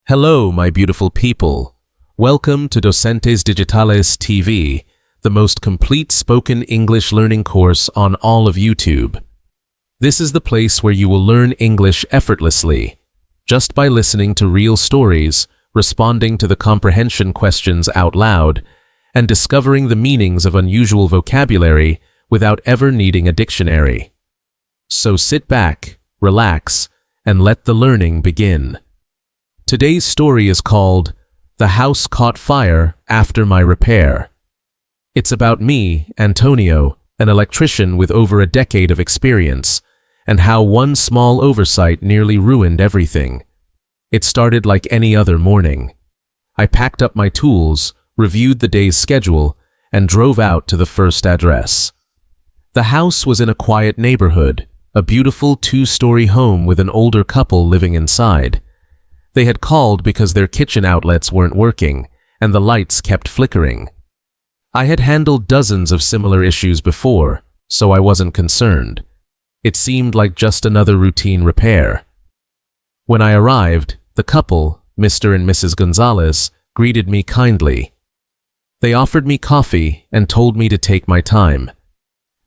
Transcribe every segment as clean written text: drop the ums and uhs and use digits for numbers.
Hello, my beautiful people. Welcome to Docentes DigitalesTV, the most complete spoken English learning course on all of YouTube. This is the place where you will learn English effortlessly, just by listening to real stories, responding to the comprehension questions out loud, and discovering the meanings of unusual vocabulary without ever needing a dictionary. So sit back, relax, and let the learning begin. Today's story is called The House Caught Fire After My Repair. It's about me, Antonio, an electrician with over a decade of experience, and how one small oversight nearly ruined everything. It started like any other morning. I packed up my tools, reviewed the day's schedule, and drove out to the first address. The house was in a quiet neighborhood, a beautiful two-story home with an older couple living inside. They had called because their kitchen outlets weren't working, and the lights kept flickering. I had handled dozens of similar issues before, so I wasn't concerned. It seemed like just another routine repair. When I arrived, the couple, Mr. and Mrs. Gonzalez, greeted me kindly. They offered me coffee and told me to take my time.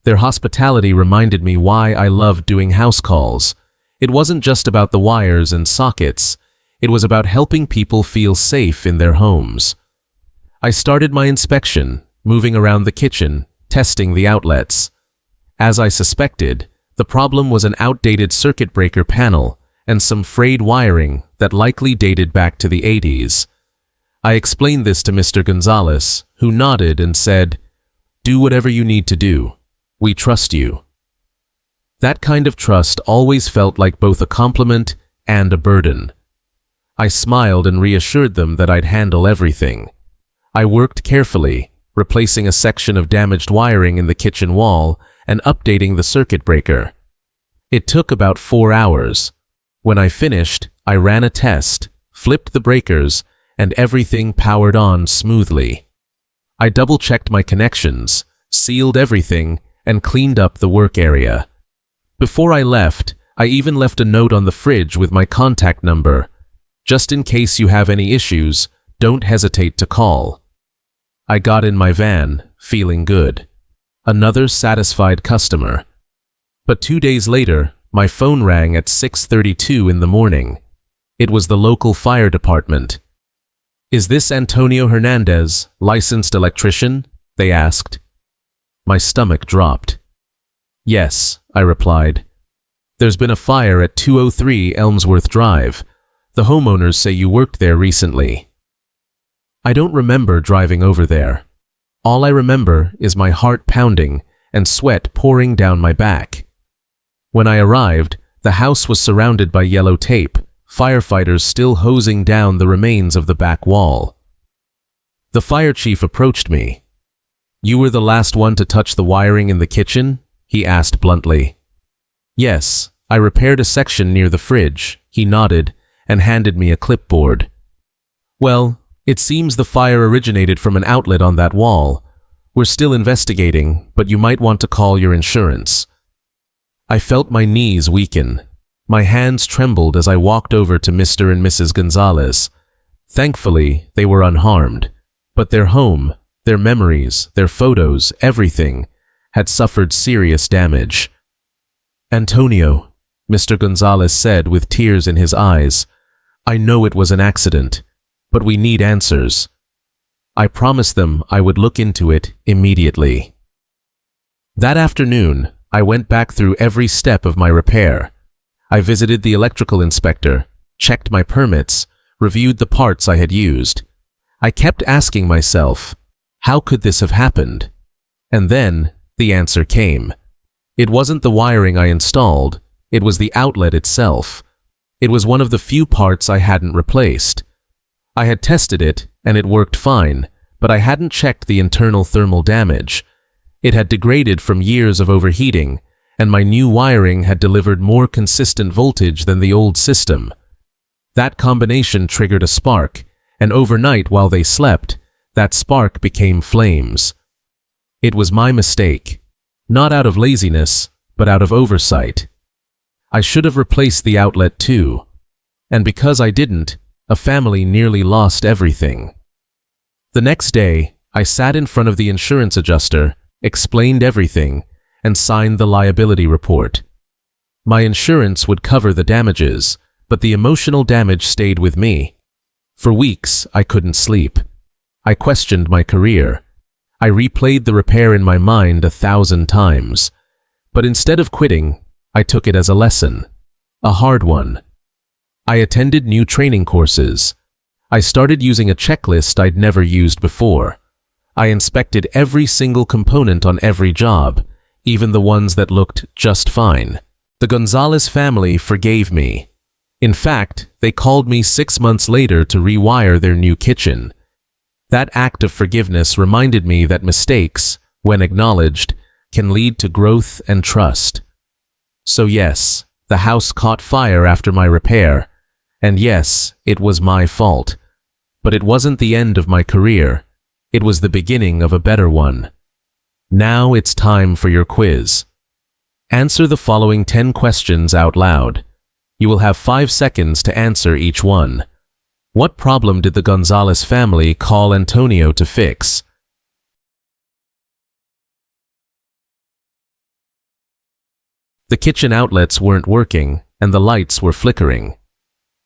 Their hospitality reminded me why I loved doing house calls. It wasn't just about the wires and sockets. It was about helping people feel safe in their homes. I started my inspection, moving around the kitchen, testing the outlets. As I suspected, the problem was an outdated circuit breaker panel and some frayed wiring that likely dated back to the 80s. I explained this to Mr. Gonzalez, who nodded and said, "Do whatever you need to do. We trust you." That kind of trust always felt like both a compliment and a burden. I smiled and reassured them that I'd handle everything. I worked carefully, replacing a section of damaged wiring in the kitchen wall and updating the circuit breaker. It took about 4 hours. When I finished, I ran a test, flipped the breakers, and everything powered on smoothly. I double-checked my connections, sealed everything, and cleaned up the work area. Before I left, I even left a note on the fridge with my contact number. Just in case you have any issues, don't hesitate to call. I got in my van, feeling good. Another satisfied customer. But 2 days later, my phone rang at 6:32 in the morning. It was the local fire department. "Is this Antonio Hernandez, licensed electrician?" they asked. My stomach dropped. "Yes," I replied. "There's been a fire at 203 Elmsworth Drive. The homeowners say you worked there recently." I don't remember driving over there. All I remember is my heart pounding and sweat pouring down my back. When I arrived, the house was surrounded by yellow tape, firefighters still hosing down the remains of the back wall. The fire chief approached me. "You were the last one to touch the wiring in the kitchen?" he asked bluntly. "Yes, I repaired a section near the fridge," he nodded, and handed me a clipboard. "Well, it seems the fire originated from an outlet on that wall. We're still investigating, but you might want to call your insurance." I felt my knees weaken. My hands trembled as I walked over to Mr. and Mrs. Gonzalez. Thankfully, they were unharmed, but their home, their memories, their photos, everything, had suffered serious damage. "Antonio," Mr. Gonzalez said with tears in his eyes, "I know it was an accident, but we need answers." I promised them I would look into it immediately. That afternoon, I went back through every step of my repair. I visited the electrical inspector, checked my permits, reviewed the parts I had used. I kept asking myself, how could this have happened? And then the answer came. It wasn't the wiring I installed, it was the outlet itself. It was one of the few parts I hadn't replaced. I had tested it, and it worked fine, but I hadn't checked the internal thermal damage. It had degraded from years of overheating, and my new wiring had delivered more consistent voltage than the old system. That combination triggered a spark, and overnight while they slept, that spark became flames. It was my mistake, not out of laziness, but out of oversight. I should have replaced the outlet too. And because I didn't, a family nearly lost everything. The next day, I sat in front of the insurance adjuster, explained everything, and signed the liability report. My insurance would cover the damages, but the emotional damage stayed with me. For weeks, I couldn't sleep. I questioned my career. I replayed the repair in my mind 1,000 times. But instead of quitting, I took it as a lesson. A hard one. I attended new training courses. I started using a checklist I'd never used before. I inspected every single component on every job, even the ones that looked just fine. The Gonzalez family forgave me. In fact, they called me 6 months later to rewire their new kitchen. That act of forgiveness reminded me that mistakes, when acknowledged, can lead to growth and trust. So yes, the house caught fire after my repair, and yes, it was my fault. But it wasn't the end of my career. It was the beginning of a better one. Now it's time for your quiz. Answer the following 10 questions out loud. You will have 5 seconds to answer each one. What problem did the Gonzalez family call Antonio to fix? The kitchen outlets weren't working, and the lights were flickering.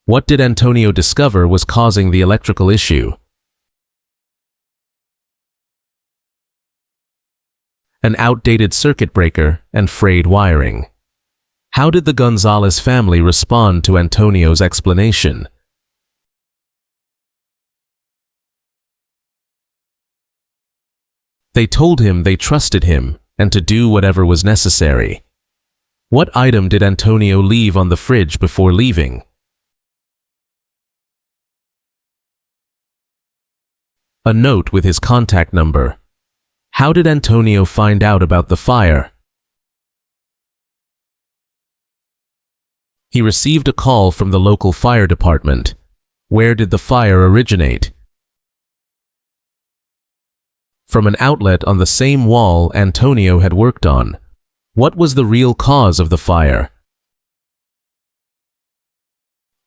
What did Antonio discover was causing the electrical issue? An outdated circuit breaker and frayed wiring. How did the Gonzalez family respond to Antonio's explanation? They told him they trusted him and to do whatever was necessary. What item did Antonio leave on the fridge before leaving? A note with his contact number. How did Antonio find out about the fire? He received a call from the local fire department. Where did the fire originate? From an outlet on the same wall Antonio had worked on. What was the real cause of the fire?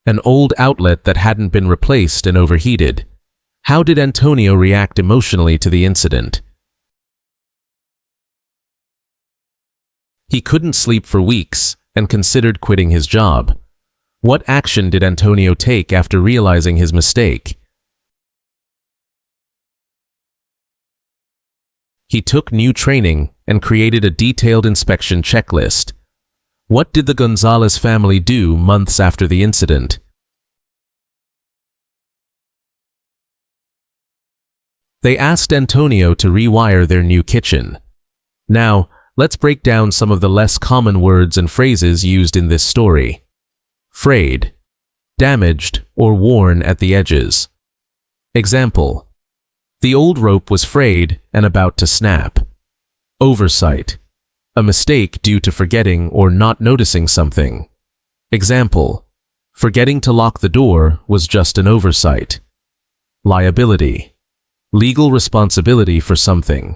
An old outlet that hadn't been replaced and overheated. How did Antonio react emotionally to the incident? He couldn't sleep for weeks and considered quitting his job. What action did Antonio take after realizing his mistake? He took new training and created a detailed inspection checklist. What did the Gonzalez family do months after the incident? They asked Antonio to rewire their new kitchen. Now, let's break down some of the less common words and phrases used in this story. Frayed, damaged or worn at the edges. Example: the old rope was frayed and about to snap. Oversight, a mistake due to forgetting or not noticing something. Example: forgetting to lock the door was just an oversight. Liability, legal responsibility for something.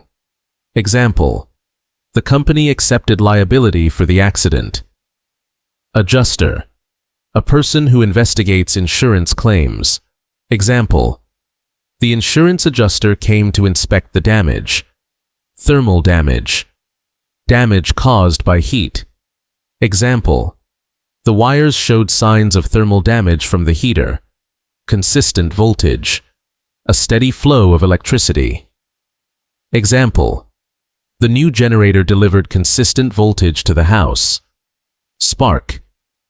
Example: the company accepted liability for the accident. Adjuster, a person who investigates insurance claims. Example: the insurance adjuster came to inspect the damage. Thermal damage, damage caused by heat. Example: the wires showed signs of thermal damage from the heater. Consistent voltage, a steady flow of electricity. Example: the new generator delivered consistent voltage to the house. Spark,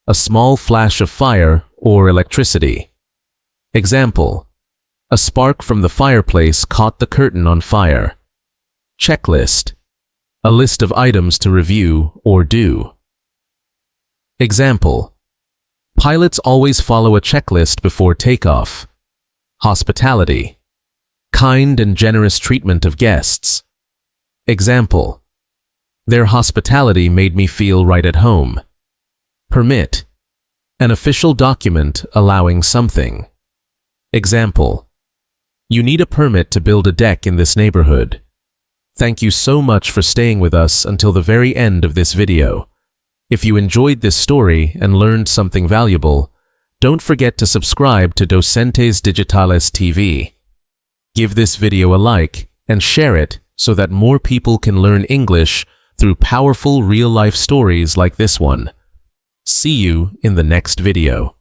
a small flash of fire or electricity. Example: a spark from the fireplace caught the curtain on fire. Checklist, a list of items to review or do. Example: pilots always follow a checklist before takeoff. Hospitality, kind and generous treatment of guests. Example: their hospitality made me feel right at home. Permit, an official document allowing something. Example: you need a permit to build a deck in this neighborhood. Thank you so much for staying with us until the very end of this video. If you enjoyed this story and learned something valuable, Don't forget to subscribe to Docentes DigitalesTV. Give this video a like and share it so that more people can learn English through powerful real-life stories like this one. See you in the next video.